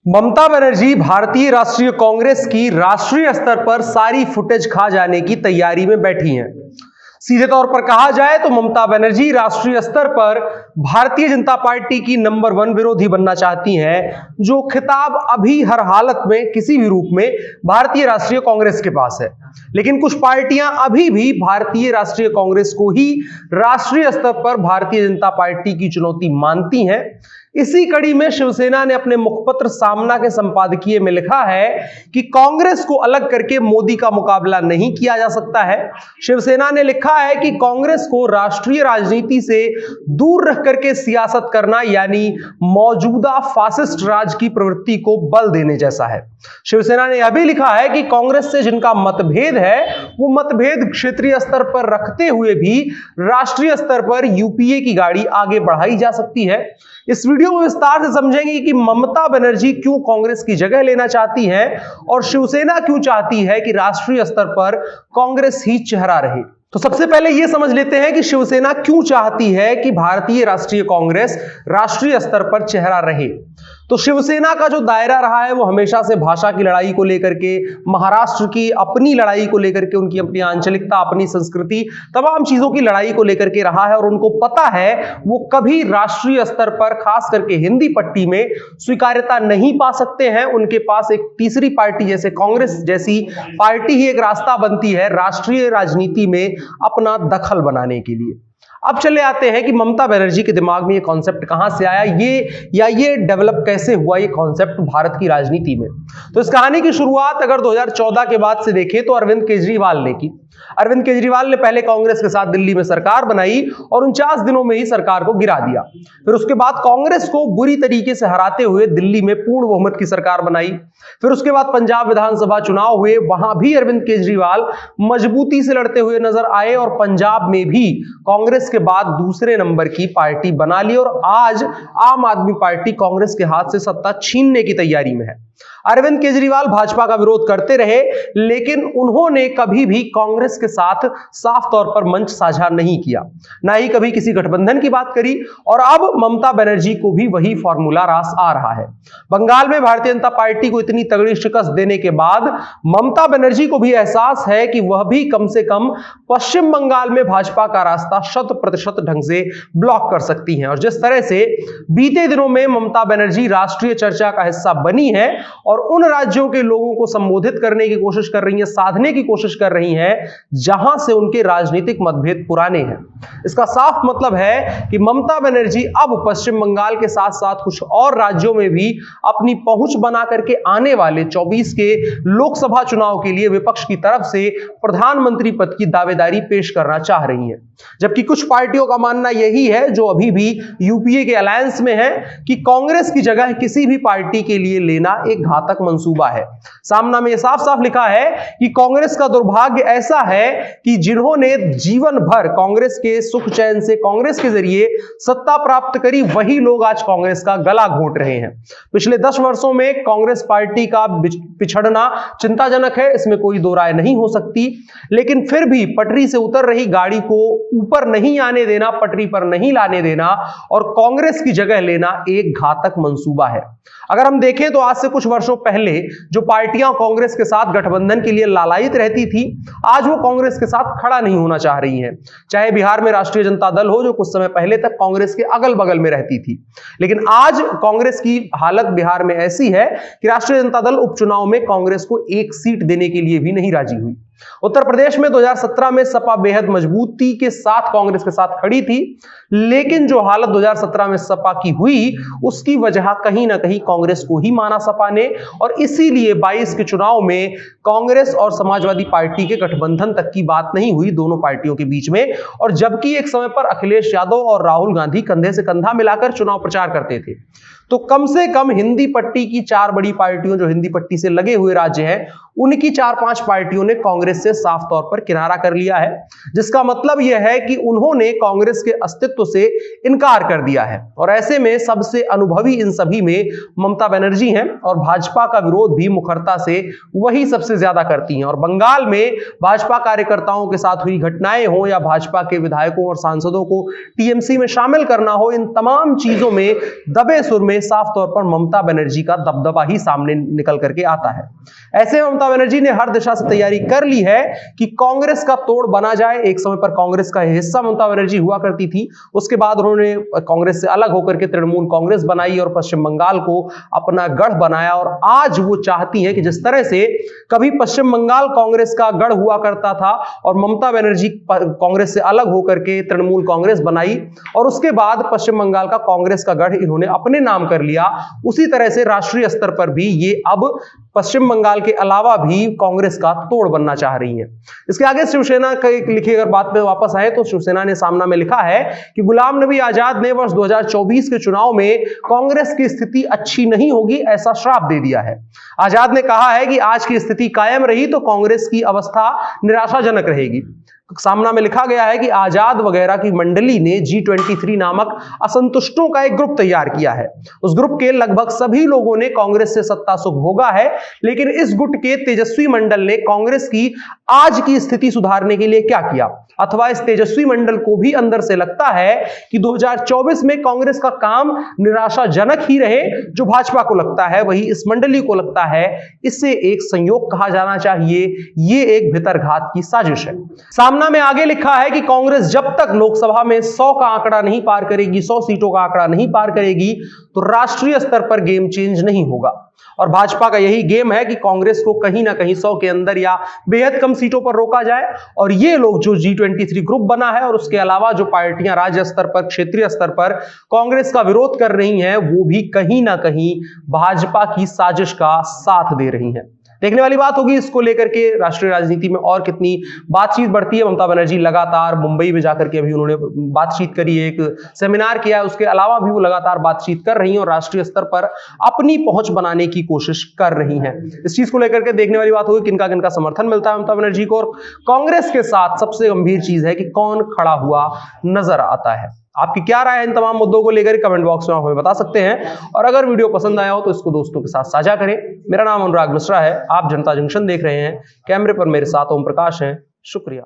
ममता बनर्जी भारतीय राष्ट्रीय कांग्रेस की राष्ट्रीय स्तर पर सारी फुटेज खा जाने की तैयारी में बैठी हैं। सीधे तौर पर कहा जाए तो ममता बनर्जी राष्ट्रीय स्तर पर भारतीय जनता पार्टी की नंबर 1 विरोधी बनना चाहती हैं, जो खिताब अभी हर हालत में किसी भी रूप में भारतीय राष्ट्रीय कांग्रेस के पास है। लेकिन कुछ पार्टियां अभी भी भारतीय राष्ट्रीय कांग्रेस को ही राष्ट्रीय स्तर पर भारतीय जनता पार्टी की चुनौती मानती हैं। इसी कड़ी में शिवसेना ने अपने मुखपत्र सामना के संपादकीय में लिखा है कि कांग्रेस को अलग करके मोदी का मुकाबला नहीं किया जा सकता है। शिवसेना ने लिखा है कि कांग्रेस को राष्ट्रीय राजनीति से दूर रख करके सियासत करना यानी मौजूदा फासिस्ट राज की प्रवृत्ति को बल देने जैसा है। शिवसेना ने यह भी लिखा है कि कांग्रेस से जिनका मतभेद है वो मतभेद क्षेत्रीय स्तर पर रखते हुए भी राष्ट्रीय स्तर पर यूपीए की गाड़ी आगे बढ़ाई जा सकती है। इस वीडियो में विस्तार से समझेंगे कि ममता बनर्जी क्यों कांग्रेस की जगह लेना चाहती हैं और शिवसेना क्यों चाहती है कि राष्ट्रीय स्तर पर कांग्रेस ही चेहरा रहे। तो सबसे पहले यह समझ लेते हैं कि शिवसेना क्यों चाहती है कि भारतीय राष्ट्रीय कांग्रेस राष्ट्रीय स्तर पर चेहरा रहे। तो शिवसेना का जो दायरा रहा है वो हमेशा से भाषा की लड़ाई को लेकर के, महाराष्ट्र की अपनी लड़ाई को लेकर के, उनकी अपनी आंचलिकता, अपनी संस्कृति, तमाम चीजों की लड़ाई को लेकर के रहा है और उनको पता है वो कभी राष्ट्रीय स्तर पर खास करके हिंदी पट्टी में स्वीकार्यता नहीं पा सकते हैं। उनके पास एक तीसरी पार्टी जैसे कांग्रेस जैसी पार्टी ही एक रास्ता बनती है राष्ट्रीय राजनीति में अपना दखल बनाने के लिए। अब चले आते हैं कि ममता बनर्जी के दिमाग में ये कॉन्सेप्ट कहां से आया, ये डेवलप कैसे हुआ ये कॉन्सेप्ट भारत की राजनीति में। तो इस कहानी की शुरुआत अगर 2014 के बाद से देखें तो अरविंद केजरीवाल ने की। अरविंद केजरीवाल ने पहले कांग्रेस के साथ दिल्ली में सरकार बनाई और 49 दिनों में ही सरकार को गिरा दिया। फिर उसके बाद कांग्रेस को बुरी तरीके से हराते हुए दिल्ली में पूर्ण बहुमत की सरकार बनाई। फिर उसके बाद पंजाब विधानसभा चुनाव हुए, वहां भी अरविंद केजरीवाल मजबूती से लड़ते हुए नजर आए और पंजाब में भी कांग्रेस के बाद दूसरे नंबर की पार्टी बना ली और आज आम आदमी पार्टी कांग्रेस के हाथ से सत्ता छीनने की तैयारी में है। अरविंद केजरीवाल भाजपा का विरोध करते रहे, लेकिन उन्होंने कभी भी कांग्रेस के साथ साफ तौर पर मंच साझा नहीं किया, ना ही कभी किसी गठबंधन की बात करी। और अब ममता बनर्जी को भी वही फॉर्मूला रास आ रहा है। बंगाल में भारतीय जनता पार्टी को इतनी तगड़ी शिकस्त देने के बाद ममता बनर्जी को भी एहसास है कि वह भी कम से कम पश्चिम बंगाल में भाजपा का रास्ता 100% ढंग से ब्लॉक कर सकती हैं। और जिस तरह से बीते दिनों में ममता बनर्जी राष्ट्रीय चर्चा का हिस्सा बनी है और उन राज्यों के लोगों को संबोधित करने की कोशिश कर रही है, साधने की कोशिश कर रही हैं जहां से उनके राजनीतिक मतभेद पुराने हैं। इसका साफ मतलब है कि ममता बनर्जी अब पश्चिम बंगाल के साथ साथ कुछ और राज्यों में भी अपनी पहुंच बना करके आने वाले 24 के लोकसभा चुनाव के लिए विपक्ष की तरफ से प्रधानमंत्री पद की दावेदारी पेश करना चाह रही है। जबकि कुछ पार्टियों का मानना यही है जो अभी भी यूपीए के अलायंस में है कि कांग्रेस की जगह किसी भी पार्टी के लिए लेना एक घातक मंसूबा है। सामना में साफ साफ लिखा है कि कांग्रेस का दुर्भाग्य ऐसा है कि जिन्होंने जीवन भर कांग्रेस के सुख चैन से कांग्रेस के जरिए सत्ता प्राप्त करी, वही लोग आज कांग्रेस का गला घोंट रहे हैं। पिछले 10 वर्षों में कांग्रेस पार्टी का पिछड़ना चिंताजनक है, इसमें कोई दो राय नहीं हो सकती। लेकिन फिर भी पटरी से उतर रही गाड़ी को ऊपर नहीं आने देना, पटरी पर नहीं लाने देना और कांग्रेस की जगह लेना एक घातक मंसूबा है। अगर हम देखें तो आज से कुछ वर्षों पहले जो पार्टियां कांग्रेस के साथ गठबंधन के लिए लालायित रहती थी, आज वो कांग्रेस के साथ खड़ा नहीं होना चाह रही हैं। चाहे बिहार में राष्ट्रीय जनता दल हो, जो कुछ समय पहले तक कांग्रेस के अगल बगल में रहती थी, लेकिन आज कांग्रेस की हालत बिहार में ऐसी है कि राष्ट्रीय जनता दल उपचुनाव में कांग्रेस को एक सीट देने के लिए भी नहीं राजी हुई। उत्तर प्रदेश में 2017 में सपा बेहद मजबूती के साथ कांग्रेस के साथ खड़ी थी, लेकिन जो हालत 2017 में सपा की हुई उसकी वजह कहीं ना कहीं कांग्रेस को ही माना सपा ने और इसीलिए 22 के चुनाव में कांग्रेस और समाजवादी पार्टी के गठबंधन तक की बात नहीं हुई दोनों पार्टियों के बीच में। और जबकि एक समय पर अखिलेश यादव और राहुल गांधी कंधे से कंधा मिलाकर चुनाव प्रचार करते थे, तो कम से कम हिंदी पट्टी की 4 बड़ी पार्टियों जो हिंदी पट्टी से लगे हुए राज्य हैं, उनकी 4-5 पार्टियों ने कांग्रेस से साफ तौर पर किनारा कर लिया है, जिसका मतलब यह है कि उन्होंने कांग्रेस के अस्तित्व से इनकार कर दिया है। और ऐसे में सबसे अनुभवी इन सभी में ममता बनर्जी हैं और भाजपा का विरोध भी मुखरता से वही सबसे ज्यादा करती हैं। और बंगाल में भाजपा कार्यकर्ताओं के साथ हुई घटनाएं हो या भाजपा के विधायकों और सांसदों को टीएमसी में शामिल करना हो, इन तमाम चीजों में दबे सुर में में साफ तौर पर ममता बनर्जी का दबदबा ही सामने निकल करके आता है। ऐसे में ममता बनर्जी ने हर दिशा से तैयारी कर ली है कि कांग्रेस का तोड़ बना जाए। एक समय पर कांग्रेस का हिस्सा ममता बनर्जी हुआ करती थी, उसके बाद उन्होंने कांग्रेस से अलग होकर के तृणमूल कांग्रेस बनाई और पश्चिम बंगाल को अपना गढ़ बनाया। और आज वो चाहती है कि जिस तरह से कभी पश्चिम बंगाल कांग्रेस का गढ़ हुआ करता था और ममता बनर्जी कांग्रेस से अलग होकर के तृणमूल कांग्रेस बनाई और उसके बाद पश्चिम बंगाल का कांग्रेस का गढ़ इन्होंने अपने नाम कर लिया, उसी तरह से राष्ट्रीय स्तर पर भी ये अब पश्चिम बंगाल के अलावा भी कांग्रेस का तोड़ बनना चाह रही है। इसके आगे शिवसेना का एक लिखी अगर बात पे वापस आए तो शिवसेना ने सामना में लिखा है कि गुलाम नबी आजाद ने वर्ष 2024 के चुनाव में कांग्रेस की स्थिति अच्छी नहीं होगी ऐसा श्राप दे दिया है। आजाद ने कहा है कि आज की स्थिति कायम रही तो कांग्रेस की अवस्था निराशाजनक रहेगी। सामना में लिखा गया है कि आजाद वगैरह की मंडली ने G23 नामक असंतुष्टों का एक ग्रुप तैयार किया है। उस ग्रुप के लगभग सभी लोगों ने कांग्रेस से सत्ता सुख भोगा है, लेकिन इस गुट के तेजस्वी मंडल ने कांग्रेस की आज की स्थिति सुधारने के लिए क्या किया, अथवा इस तेजस्वी मंडल को भी अंदर से लगता है कि 2024 में कांग्रेस का काम निराशाजनक ही रहे। जो भाजपा को लगता है वही इस मंडली को लगता है। इससे एक संयोग कहा जाना चाहिए, ये एक भितरघात की साजिश है। सामना में आगे लिखा है कि कांग्रेस जब तक लोकसभा में 100 का आंकड़ा नहीं पार करेगी, 100 सीटों का आंकड़ा नहीं पार करेगी, तो राष्ट्रीय स्तर पर गेम चेंज नहीं होगा। और भाजपा का यही गेम है कि कांग्रेस को कहीं ना कहीं 100 के अंदर या बेहद कम सीटों पर रोका जाए। और ये लोग जो G23 ग्रुप बना है और उसके अलावा जो पार्टियां राज्य स्तर पर, क्षेत्रीय स्तर पर कांग्रेस का विरोध कर रही हैं, वो भी कहीं ना कहीं भाजपा की साजिश का साथ दे रही हैं। देखने वाली बात होगी इसको लेकर के राष्ट्रीय राजनीति में और कितनी बातचीत बढ़ती है। ममता बनर्जी लगातार मुंबई में जाकर के अभी उन्होंने बातचीत करी, एक सेमिनार किया है, उसके अलावा भी वो लगातार बातचीत कर रही हैं और राष्ट्रीय स्तर पर अपनी पहुंच बनाने की कोशिश कर रही हैं। इस चीज को लेकर के देखने वाली बात होगी किनका किनका समर्थन मिलता है ममता बनर्जी को। और कांग्रेस के साथ सबसे गंभीर चीज है कि कौन खड़ा हुआ नजर आता है। आपकी क्या राय है इन तमाम मुद्दों को लेकर कमेंट बॉक्स में आप हमें बता सकते हैं। और अगर वीडियो पसंद आया हो तो इसको दोस्तों के साथ साझा करें। मेरा नाम अनुराग मिश्रा है, आप जनता जंक्शन देख रहे हैं। कैमरे पर मेरे साथ ओम प्रकाश हैं। शुक्रिया।